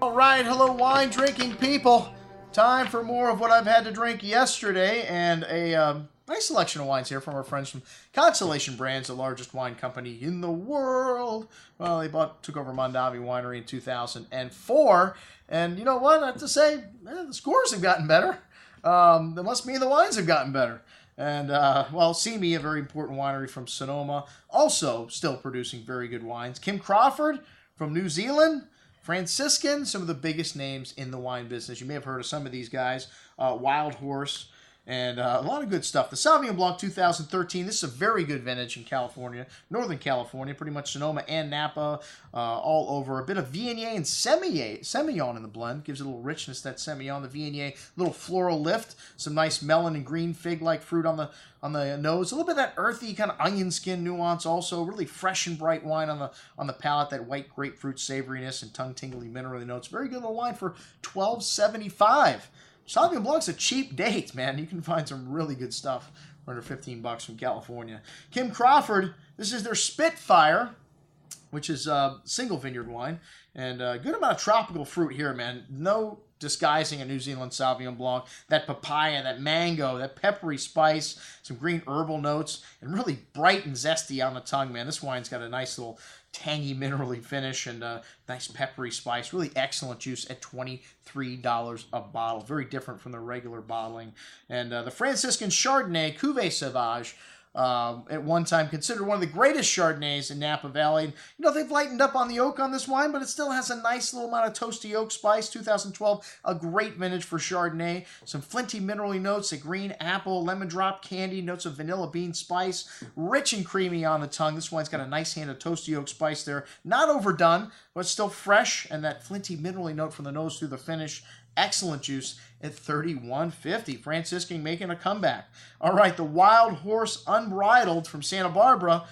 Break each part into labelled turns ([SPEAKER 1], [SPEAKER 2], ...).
[SPEAKER 1] All right, hello wine drinking people. Time for more of what I've had to drink yesterday, and a nice selection of wines here from our friends from Constellation Brands, the largest wine company in the world. Well, they took over Mondavi Winery in 2004, and you know what? I have to say, the scores have gotten better. That must mean the wines have gotten better. And, well, Simi, a very important winery from Sonoma, also still producing very good wines. Crawford from New Zealand. Franciscan, some of the biggest names in the wine business. You may have heard of some of these guys. Wild Horse, and a lot of good stuff. The Sauvignon Blanc 2013, this is a very good vintage in California, Northern California, pretty much Sonoma and Napa, all over. A bit of Viognier and Semillon in the blend. Gives it a little richness, that Semillon. The Viognier, little floral lift. Some nice melon and green fig-like fruit on the nose. A little bit of that earthy kind of onion skin nuance also. Really fresh and bright wine on the palate. That white grapefruit savoriness and tongue-tingly minerally notes. Very good little wine for $12.75. Sauvignon Blanc's a cheap date, man. You can find some really good stuff for under $15 from California. Crawford, this is their Spitfire, which is a single vineyard wine. And a good amount of tropical fruit here, man. No disguising a New Zealand Sauvignon Blanc. That papaya, that mango, that peppery spice, some green herbal notes, and really bright and zesty on the tongue, man. This wine's got a nice little tangy, minerally finish and nice peppery spice. Really excellent juice at $23 a bottle. Very different from the regular bottling. And the Franciscan Chardonnay Cuvée Sauvage, at one time considered one of the greatest Chardonnays in Napa Valley. And, you know, they've lightened up on the oak on this wine, but it still has a nice little amount of toasty oak spice. 2012, a great vintage for Chardonnay. Some flinty minerally notes, a green apple, lemon drop candy, notes of vanilla bean spice. Rich and creamy on the tongue. This wine's got a nice hand of toasty oak spice there. Not overdone, but still fresh, and that flinty minerally note from the nose through the finish. Excellent juice at $31.50. Franciscan making a comeback. All right, the Wild Horse Unbridled from Santa Barbara.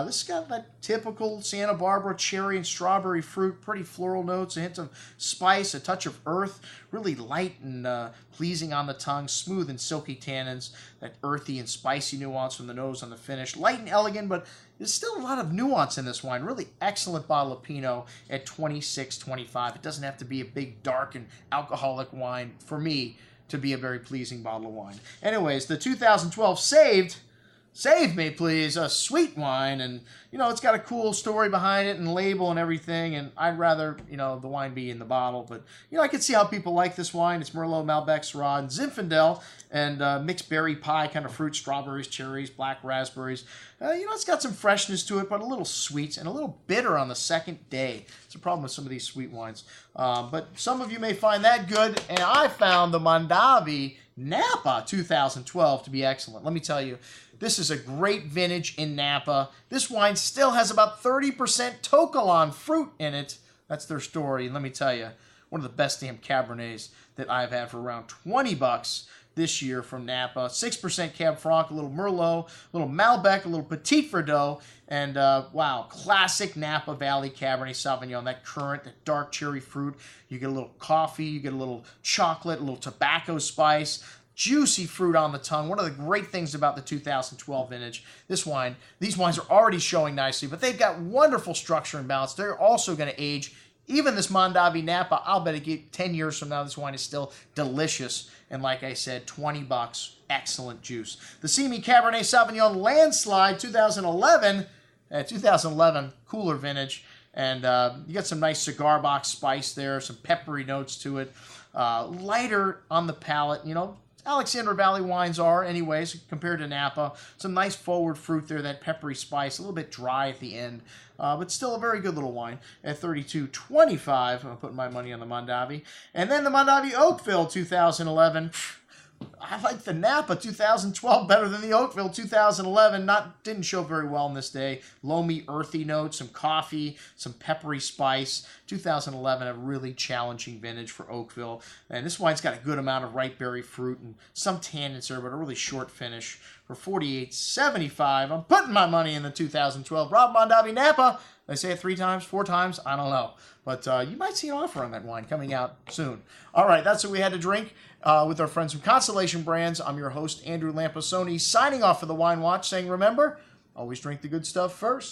[SPEAKER 1] This has got that typical Santa Barbara cherry and strawberry fruit, pretty floral notes, a hint of spice, a touch of earth, really light and pleasing on the tongue, smooth and silky tannins, that earthy and spicy nuance from the nose on the finish. Light and elegant, but there's still a lot of nuance in this wine. Really excellent bottle of Pinot at $26.25. It doesn't have to be a big, dark, and alcoholic wine for me to be a very pleasing bottle of wine. Anyways, the 2012 Save Me, please, a sweet wine, and, you know, it's got a cool story behind it and label and everything, and I'd rather, you know, the wine be in the bottle, but, you know, I can see how people like this wine. It's Merlot, Malbec, Syrah, and Zinfandel, and mixed berry pie kind of fruit, strawberries, cherries, black raspberries. You know, it's got some freshness to it, but a little sweet and a little bitter on the second day. It's a problem with some of these sweet wines, but some of you may find that good, and I found the Mondavi Napa 2012 to be excellent. Let me tell you, this is a great vintage in Napa. This wine still has about 30% Tokalon fruit in it. That's their story. And let me tell you, one of the best damn Cabernets that I've had for around $20 this year from Napa. 6% Cab Franc, a little Merlot, a little Malbec, a little Petit Verdot, and wow, classic Napa Valley Cabernet Sauvignon. That currant, that dark cherry fruit. You get a little coffee, you get a little chocolate, a little tobacco spice. Juicy fruit on the tongue. One of the great things about the 2012 vintage, these wines are already showing nicely, but they've got wonderful structure and balance. They're also going to age. Even this Mondavi Napa, I'll bet it 10 years from now, this wine is still delicious. And like I said, $20, excellent juice. The Simi Cabernet Sauvignon Landslide 2011, cooler vintage. And you got some nice cigar box spice there, some peppery notes to it. Lighter on the palate, you know, Alexandra Valley wines are, anyways, compared to Napa. Some nice forward fruit there, that peppery spice, a little bit dry at the end, but still a very good little wine at $32.25. I'm putting my money on the Mondavi. And then the Mondavi Oakville 2011. I like the Napa 2012 better than the Oakville 2011. Didn't show very well on this day. Loamy, earthy notes, some coffee, some peppery spice. 2011, a really challenging vintage for Oakville. And this wine's got a good amount of ripe berry fruit and some tannins there, but a really short finish for $48.75. I'm putting my money in the 2012 Rob Mondavi Napa. Did I say it 3 times, 4 times? I don't know. But you might see an offer on that wine coming out soon. All right, that's what we had to drink with our friends from Constellation Brands. I'm your host, Andrew Lampasoni, signing off for the Wine Watch, saying, remember, always drink the good stuff first.